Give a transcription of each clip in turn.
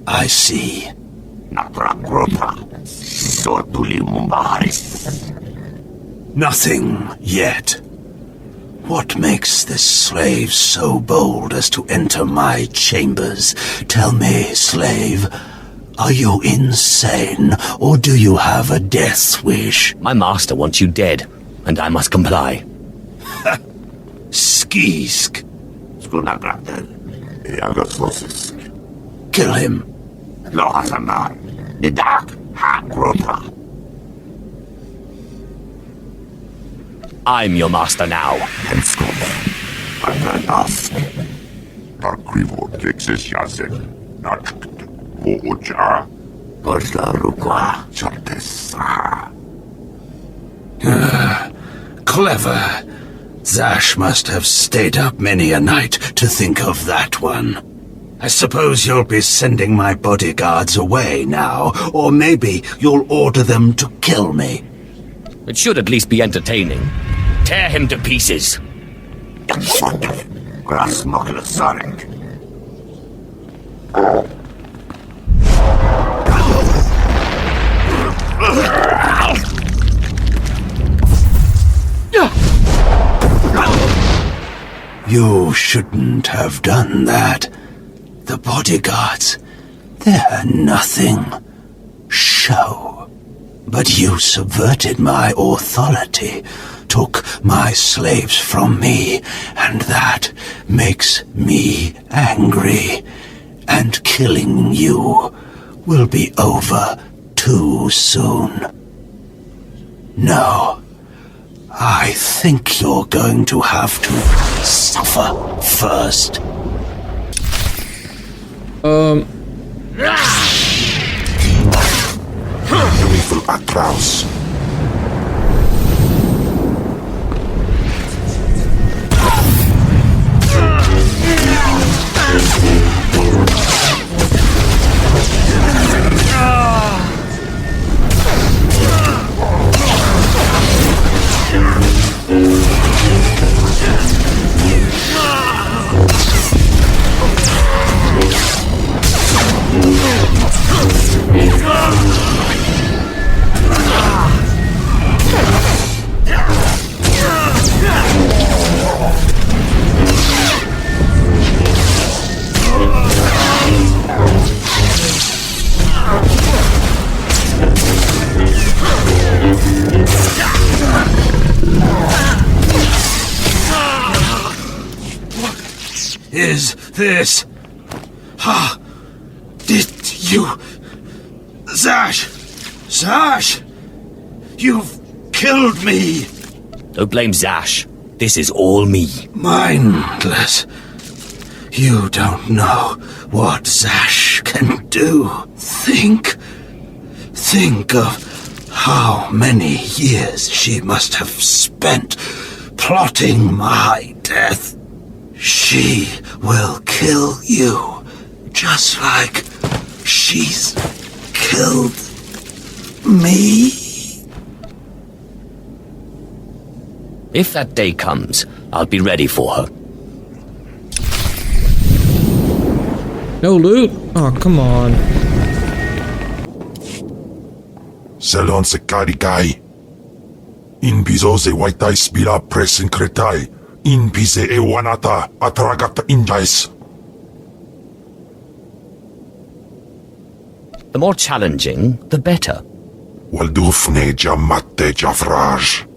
I see. Nothing yet. What makes this slave so bold as to enter my chambers? Tell me, slave, are you insane, or do you have a death wish? My master wants you dead, and I must comply. Skisk. Kill him. I'm your master now. Clever. Zash must have stayed up many a night to think of that one. I suppose you'll be sending my bodyguards away now, or maybe you'll order them to kill me. It should at least be entertaining. Tear him to pieces. You shouldn't have done that. The bodyguards, they're nothing. Show. But you subverted my authority, took my slaves from me, and that makes me angry. And killing you will be over too soon. No, I think you're going to have to suffer first. Beautiful Atlas. Is this? Ha! Did you... Zash! Zash! You've killed me! Don't blame Zash. This is all me. Mindless. You don't know what Zash can do. Think of how many years she must have spent plotting my death. She will kill you, just like she's killed me. If that day comes, I'll be ready for her. No loot? Oh, come on. Selon se carigai. In bizo se waitai spira presen kretai. In pise e wanata atragata injais. The more challenging, the better. Waldufne jamatte jafraj.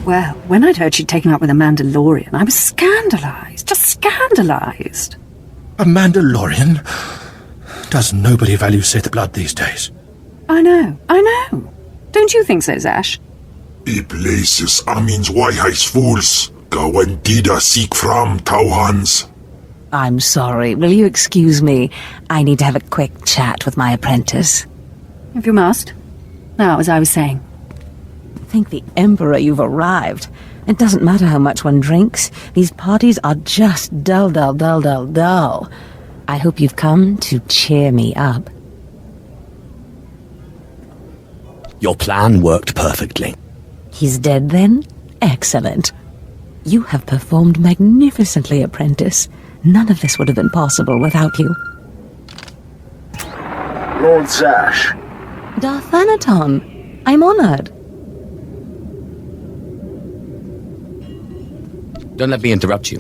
Well, when I'd heard she'd taken up with a Mandalorian, I was scandalized. Just scandalized. A Mandalorian? Does nobody value Sith blood these days? I know. Don't you think so, Zash? I places amins waiheis fools. Gawendida seek from Tauhans. I'm sorry. Will you excuse me? I need to have a quick chat with my apprentice. If you must. Now, as I was saying. Thank the Emperor you've arrived. It doesn't matter how much one drinks. These parties are just dull. I hope you've come to cheer me up. Your plan worked perfectly. He's dead then? Excellent. You have performed magnificently, apprentice. None of this would have been possible without you. Lord Zash. Darth Thanaton, I'm honored. Don't let me interrupt you.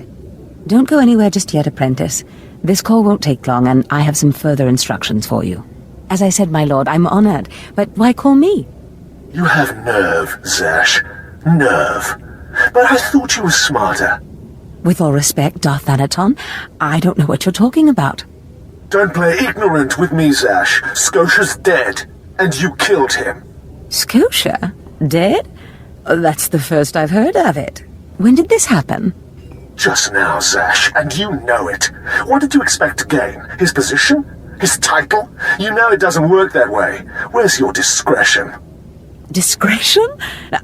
Don't go anywhere just yet, apprentice. This call won't take long, and I have some further instructions for you. As I said, my lord, I'm honored, but why call me? You have nerve, Zash. Nerve. But I thought you were smarter. With all respect, Darth Thanaton, I don't know what you're talking about. Don't play ignorant with me, Zash. Scotia's dead, and you killed him. Scotia? Dead? Oh, that's the first I've heard of it. When did this happen? Just now, Zash, and you know it. What did you expect to gain? His position? His title? You know it doesn't work that way. Where's your discretion? Discretion?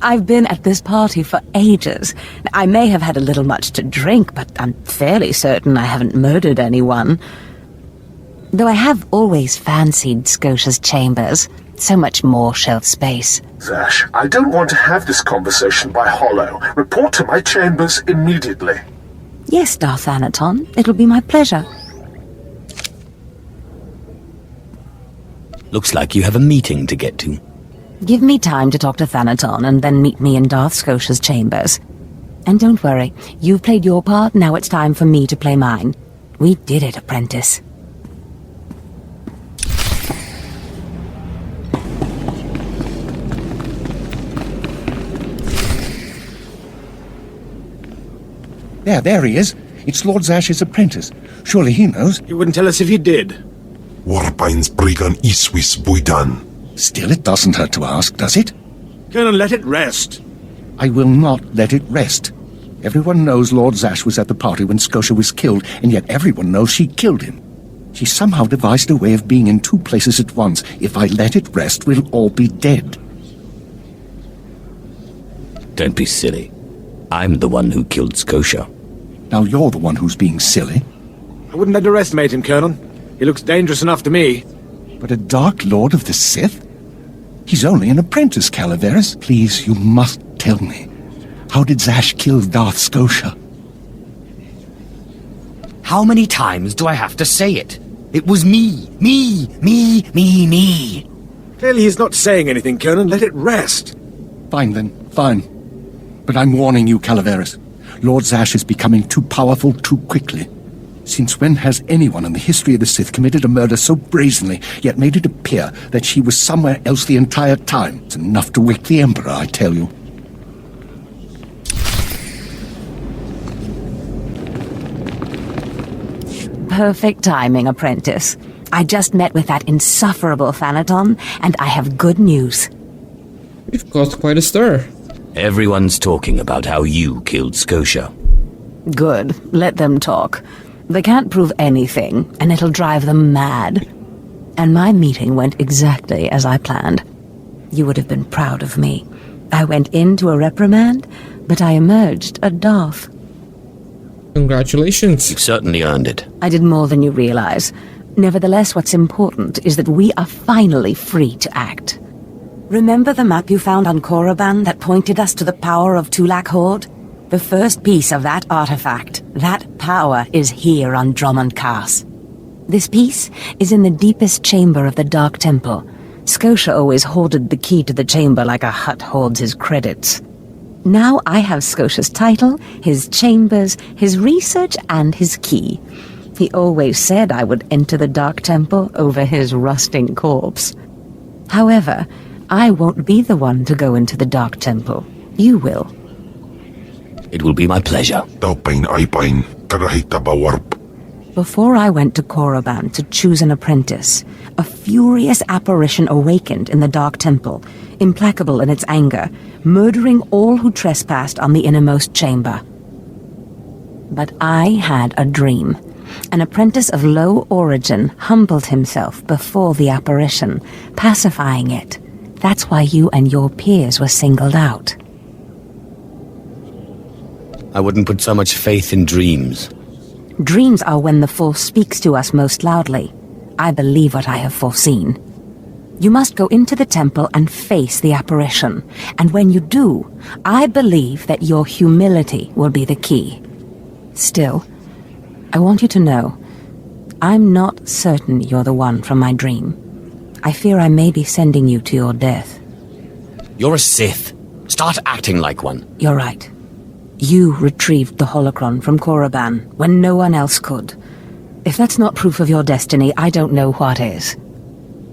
I've been at this party for ages. I may have had a little much to drink, but I'm fairly certain I haven't murdered anyone. Though I have always fancied Scotia's chambers. So much more shelf space. Zash, I don't want to have this conversation by hollow. Report to my chambers immediately. Yes, Darth Thanaton. It'll be my pleasure. Looks like you have a meeting to get to. Give me time to talk to Thanaton, and then meet me in Darth Scotia's chambers. And don't worry, you've played your part, now it's time for me to play mine. We did it, apprentice. There he is. It's Lord Zash's apprentice. Surely he knows. You wouldn't tell us if you did. Warpain's Brigan Iswis Buidan. Still, it doesn't hurt to ask, does it? Colonel, let it rest. I will not let it rest. Everyone knows Lord Zash was at the party when Scotia was killed, and yet everyone knows she killed him. She somehow devised a way of being in two places at once. If I let it rest, we'll all be dead. Don't be silly. I'm the one who killed Scotia. Now you're the one who's being silly. I wouldn't underestimate him, Colonel. He looks dangerous enough to me. But a Dark Lord of the Sith? He's only an apprentice, Calaveras. Please, you must tell me. How did Zash kill Darth Scotia? How many times do I have to say it? It was me. Me. Clearly he's not saying anything, Colonel. Let it rest. Fine then, fine. But I'm warning you, Calaveras. Lord Zash is becoming too powerful too quickly. Since when has anyone in the history of the Sith committed a murder so brazenly, yet made it appear that she was somewhere else the entire time? It's enough to wake the Emperor, I tell you. Perfect timing, apprentice. I just met with that insufferable Thanaton, and I have good news. We've caused quite a stir. Everyone's talking about how you killed Scotia. Good. Let them talk. They can't prove anything, and it'll drive them mad. And my meeting went exactly as I planned. You would have been proud of me. I went into a reprimand, but I emerged a Darth. Congratulations. You've certainly earned it. I did more than you realize. Nevertheless, what's important is that we are finally free to act. Remember the map you found on Korriban that pointed us to the power of Tulak Horde? The first piece of that artifact, that power, is here on Drummond Cass. This piece is in the deepest chamber of the Dark Temple. Scotia always hoarded the key to the chamber like a Hutt hoards his credits. Now I have Scotia's title, his chambers, his research, and his key. He always said I would enter the Dark Temple over his rusting corpse. However, I won't be the one to go into the Dark Temple. You will. It will be my pleasure. Taupain Aipain, Karahita Bawarp. Before I went to Korriban to choose an apprentice, a furious apparition awakened in the Dark Temple, implacable in its anger, murdering all who trespassed on the innermost chamber. But I had a dream. An apprentice of low origin humbled himself before the apparition, pacifying it. That's why you and your peers were singled out. I wouldn't put so much faith in dreams. Dreams are when the Force speaks to us most loudly. I believe what I have foreseen. You must go into the temple and face the apparition. And when you do, I believe that your humility will be the key. Still, I want you to know, I'm not certain you're the one from my dream. I fear I may be sending you to your death. You're a Sith. Start acting like one. You're right. You retrieved the holocron from Korriban when no one else could. If that's not proof of your destiny, I don't know what is.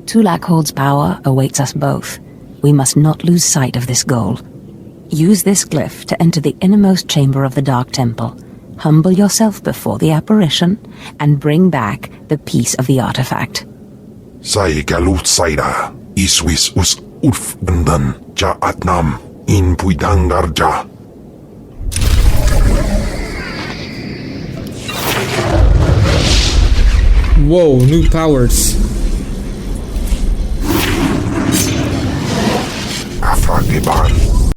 Tulak Hold's power awaits us both. We must not lose sight of this goal. Use this glyph to enter the innermost chamber of the Dark Temple. Humble yourself before the apparition, and bring back the piece of the artifact. Sai galut saira, iswis us urf bandan, ja atnam, in puidangarja. Whoa, new powers. Afragiban.